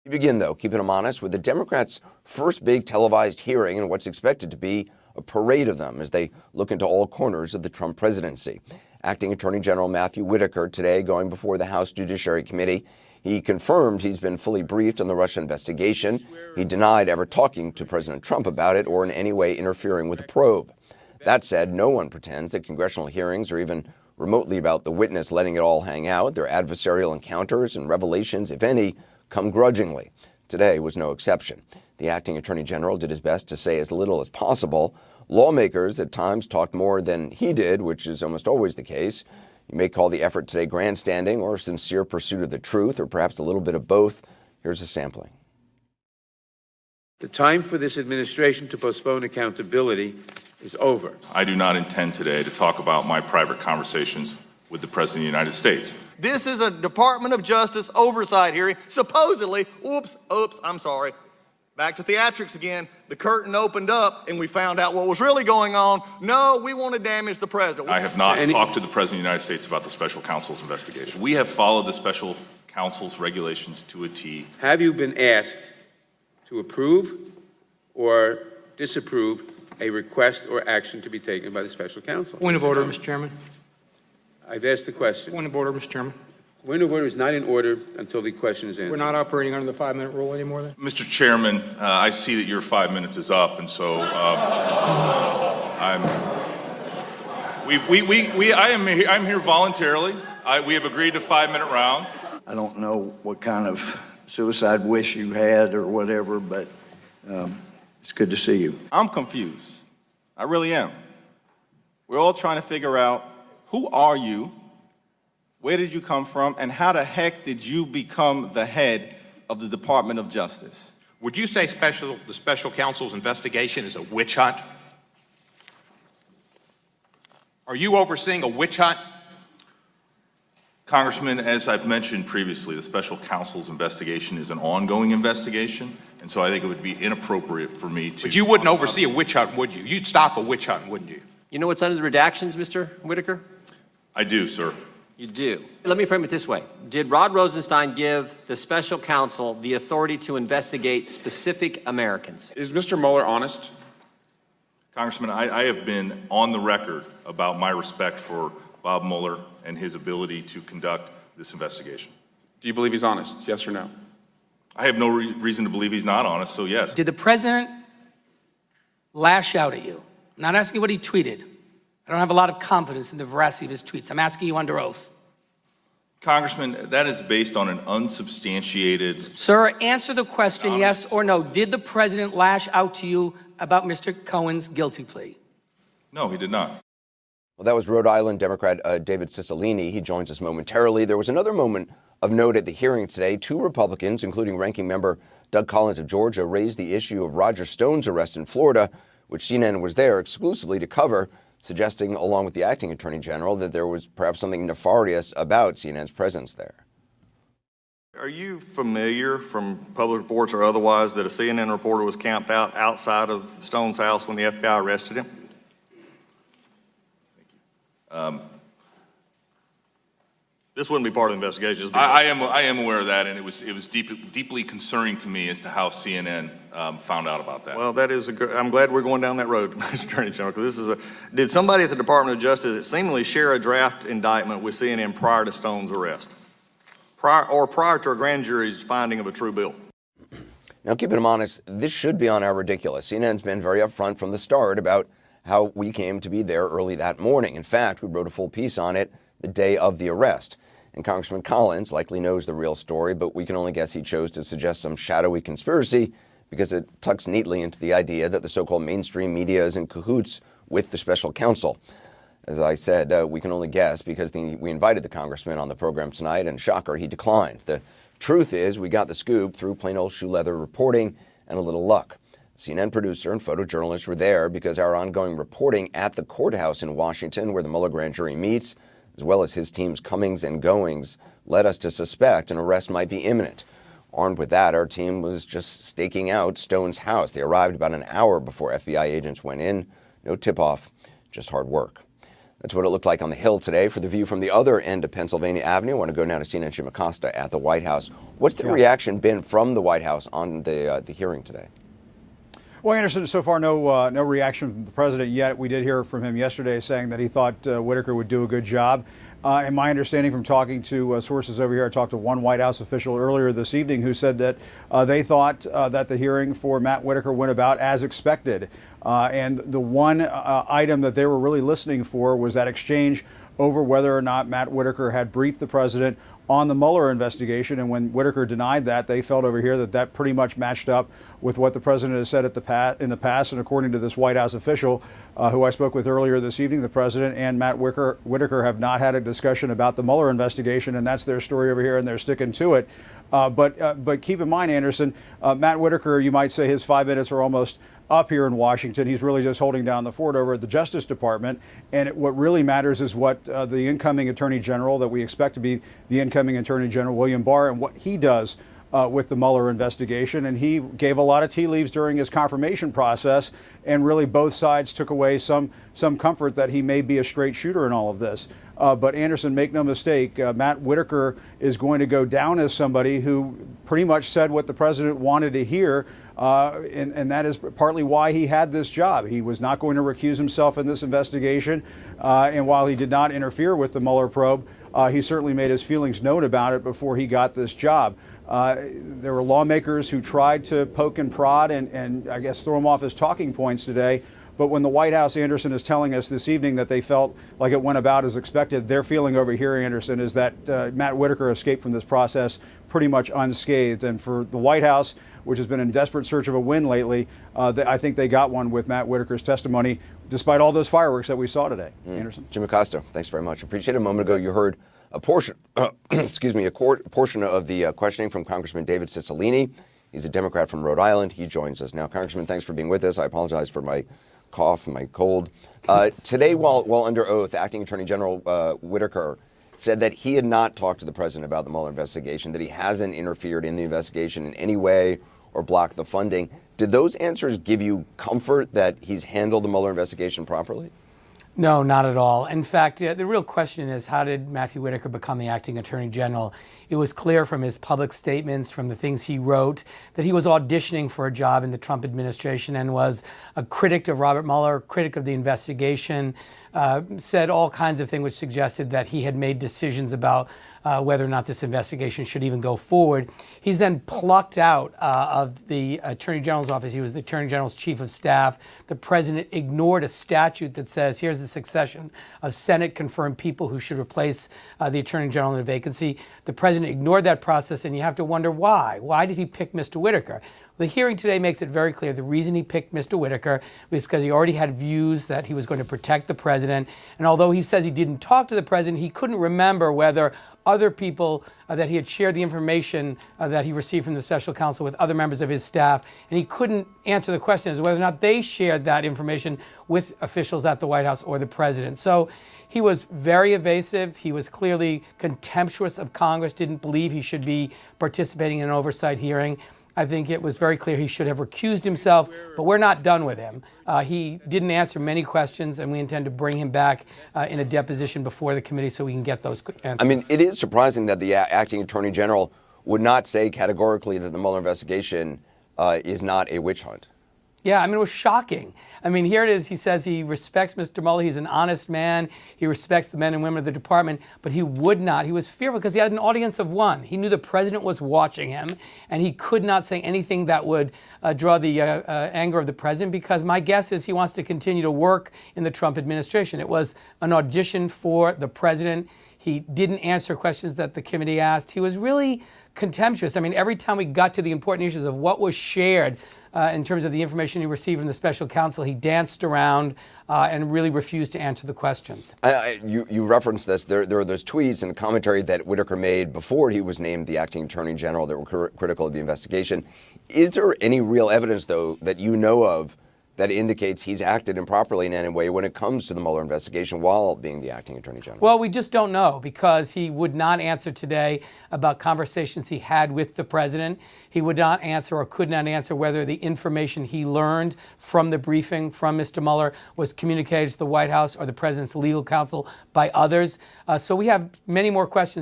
We begin, though, keeping them honest, with the Democrats' first big televised hearing and what's expected to be a parade of them as they look into all corners of the Trump presidency. Acting Attorney General Matthew Whitaker today going before the House Judiciary Committee. He confirmed he's been fully briefed on the Russia investigation. He denied ever talking to President Trump about it or in any way interfering with the probe. That said, no one pretends that congressional hearings are even remotely about the witness letting it all hang out. Their adversarial encounters and revelations, if any, come grudgingly. Today was no exception. The acting Attorney General did his best to say as little as possible. Lawmakers at times talked more than he did, which is almost always the case. You may call the effort today grandstanding or sincere pursuit of the truth, or perhaps a little bit of both. Here's a sampling. The time for this administration to postpone accountability is over. I do not intend today to talk about my private conversations with the President of the United States. This is a Department of Justice oversight hearing. Supposedly, I'm sorry. Back to theatrics again. The curtain opened up and we found out what was really going on. No, we want to damage the president. I have not talked to the President of the United States about the special counsel's investigation. We have followed the special counsel's regulations to a T. Have you been asked to approve or disapprove a request or action to be taken by the special counsel? Point of order, Mr. Chairman. I've asked the question. Point of order, Mr. Chairman. Point of order is not in order until the question is answered. We're not operating under the 5-minute rule anymore then? Mr. Chairman, I see that your 5 minutes is up, and so I'm here voluntarily. We have agreed to 5-minute rounds. I don't know what kind of suicide wish you had or whatever, but it's good to see you. I'm confused. I really am. We're all trying to figure out, who are you? Where did you come from? And how the heck did you become the head of the Department of Justice? Would you say the special counsel's investigation is a witch hunt? Are you overseeing a witch hunt? Congressman, as I've mentioned previously, the special counsel's investigation is an ongoing investigation, and so I think it would be inappropriate for me to... But you wouldn't oversee a witch hunt, would you? You'd stop a witch hunt, wouldn't you? You know what's under the redactions, Mr. Whitaker? I do, sir. You do. Let me frame it this way. Did Rod Rosenstein give the special counsel the authority to investigate specific Americans? Is Mr. Mueller honest? Congressman, I have been on the record about my respect for Bob Mueller and his ability to conduct this investigation. Do you believe he's honest, yes or no? I have no reason to believe he's not honest, so yes. Did the president lash out at you? I'm not asking you what he tweeted. I don't have a lot of confidence in the veracity of his tweets. I'm asking you under oath. Congressman, that is based on an unsubstantiated... Sir, answer the question, yes or no. Did the president lash out to you about Mr. Cohen's guilty plea? No, he did not. Well, that was Rhode Island Democrat David Cicilline. He joins us momentarily. There was another moment of note at the hearing today. 2 Republicans, including ranking member Doug Collins of Georgia, raised the issue of Roger Stone's arrest in Florida, which CNN was there exclusively to cover, suggesting, along with the acting attorney general, that there was perhaps something nefarious about CNN's presence there. Are you familiar from public reports or otherwise that a CNN reporter was camped out outside of Stone's house when the FBI arrested him? This wouldn't be part of the investigation. I am aware of that, and it was deeply concerning to me as to how CNN found out about that. Well, that is I'm glad we're going down that road, Mr. Attorney General, because this is did somebody at the Department of Justice seemingly share a draft indictment with CNN prior to Stone's arrest? Prior to a grand jury's finding of a true bill? Now, keeping them honest, this should be on our ridiculous. CNN's been very upfront from the start about how we came to be there early that morning. In fact, we wrote a full piece on it the day of the arrest. And Congressman Collins likely knows the real story, but we can only guess he chose to suggest some shadowy conspiracy because it tucks neatly into the idea that the so-called mainstream media is in cahoots with the special counsel. As I said, we can only guess because we invited the congressman on the program tonight, and shocker, he declined. The truth is we got the scoop through plain old shoe leather reporting and a little luck. CNN producer and photojournalists were there because our ongoing reporting at the courthouse in Washington, where the Mueller grand jury meets, as well as his team's comings and goings, led us to suspect an arrest might be imminent. Armed with that, our team was just staking out Stone's house. They arrived about an hour before FBI agents went in. No tip-off, just hard work. That's what it looked like on the Hill today. For the view from the other end of Pennsylvania Avenue, I want to go now to CNN Jim Acosta at the White House. What's the reaction been from the White House on the hearing today? Well, Anderson, so far no reaction from the president yet. We did hear from him yesterday saying that he thought Whitaker would do a good job. And my understanding from talking to sources over here, I talked to one White House official earlier this evening who said that they thought that the hearing for Matt Whitaker went about as expected. And the one item that they were really listening for was that exchange over whether or not Matt Whitaker had briefed the president on the Mueller investigation. And when Whitaker denied that, they felt over here that that pretty much matched up with what the president has said in the past. And according to this White House official who I spoke with earlier this evening, the president and Matt Whitaker have not had a discussion about the Mueller investigation, and that's their story over here, and they're sticking to it. But keep in mind, Anderson, Matt Whitaker, you might say his 5 minutes are almost up here in Washington. He's really just holding down the fort over at the Justice Department. And what really matters is what the incoming Attorney General, that we expect to be the incoming Attorney General, William Barr, and what he does with the Mueller investigation. And he gave a lot of tea leaves during his confirmation process, and really both sides took away some comfort that he may be a straight shooter in all of this. But Anderson, make no mistake, Matt Whitaker is going to go down as somebody who pretty much said what the president wanted to hear. And that is partly why he had this job. He was not going to recuse himself in this investigation. And while he did not interfere with the Mueller probe, he certainly made his feelings known about it before he got this job. There were lawmakers who tried to poke and prod and I guess throw him off his talking points today. But when the White House, Anderson, is telling us this evening that they felt like it went about as expected, their feeling over here, Anderson, is that Matt Whitaker escaped from this process pretty much unscathed. And for the White House, which has been in desperate search of a win lately, I think they got one with Matt Whitaker's testimony, despite all those fireworks that we saw today. Anderson. Jim Acosta, thanks very much. Appreciate it. A moment ago, you heard a portion, a portion of the questioning from Congressman David Cicilline. He's a Democrat from Rhode Island. He joins us now. Congressman, thanks for being with us. I apologize for my cough and my cold. Today, while under oath, Acting Attorney General Whitaker said that he had not talked to the president about the Mueller investigation, that he hasn't interfered in the investigation in any way or blocked the funding. Did those answers give you comfort that he's handled the Mueller investigation properly? No, not at all. In fact, the real question is, how did Matthew Whitaker become the acting attorney general? It was clear from his public statements, from the things he wrote, that he was auditioning for a job in the Trump administration and was a critic of Robert Mueller, critic of the investigation, said all kinds of things which suggested that he had made decisions about whether or not this investigation should even go forward. He's then plucked out of the Attorney General's office. He was the Attorney General's chief of staff. The president ignored a statute that says here's a succession of Senate-confirmed people who should replace the Attorney General in a vacancy. The president ignored that process, and you have to wonder why. Why did he pick Mr. Whitaker? The hearing today makes it very clear the reason he picked Mr. Whitaker was because he already had views that he was going to protect the president. And although he says he didn't talk to the president, he couldn't remember whether other people that he had shared the information that he received from the special counsel with other members of his staff. And he couldn't answer the question as whether or not they shared that information with officials at the White House or the president. So he was very evasive. He was clearly contemptuous of Congress, didn't believe he should be participating in an oversight hearing. I think it was very clear he should have recused himself, but we're not done with him. He didn't answer many questions, and we intend to bring him back in a deposition before the committee so we can get those answers. I mean, it is surprising that the acting attorney general would not say categorically that the Mueller investigation is not a witch hunt. Yeah, I mean, it was shocking. I mean, here it is. He says he respects Mr. Mueller. He's an honest man. He respects the men and women of the department, but he would not. He was fearful because he had an audience of one. He knew the president was watching him, and he could not say anything that would draw the anger of the president, because my guess is he wants to continue to work in the Trump administration. It was an audition for the president. He didn't answer questions that the committee asked. He was really contemptuous. I mean, every time we got to the important issues of what was shared in terms of the information he received from the special counsel, he danced around and really refused to answer the questions. You referenced this. There are those tweets and the commentary that Whitaker made before he was named the acting attorney general that were critical of the investigation. Is there any real evidence, though, that you know of that indicates he's acted improperly in any way when it comes to the Mueller investigation while being the acting Attorney General? Well, we just don't know because he would not answer today about conversations he had with the president. He would not answer or could not answer whether the information he learned from the briefing from Mr. Mueller was communicated to the White House or the president's legal counsel by others. So we have many more questions.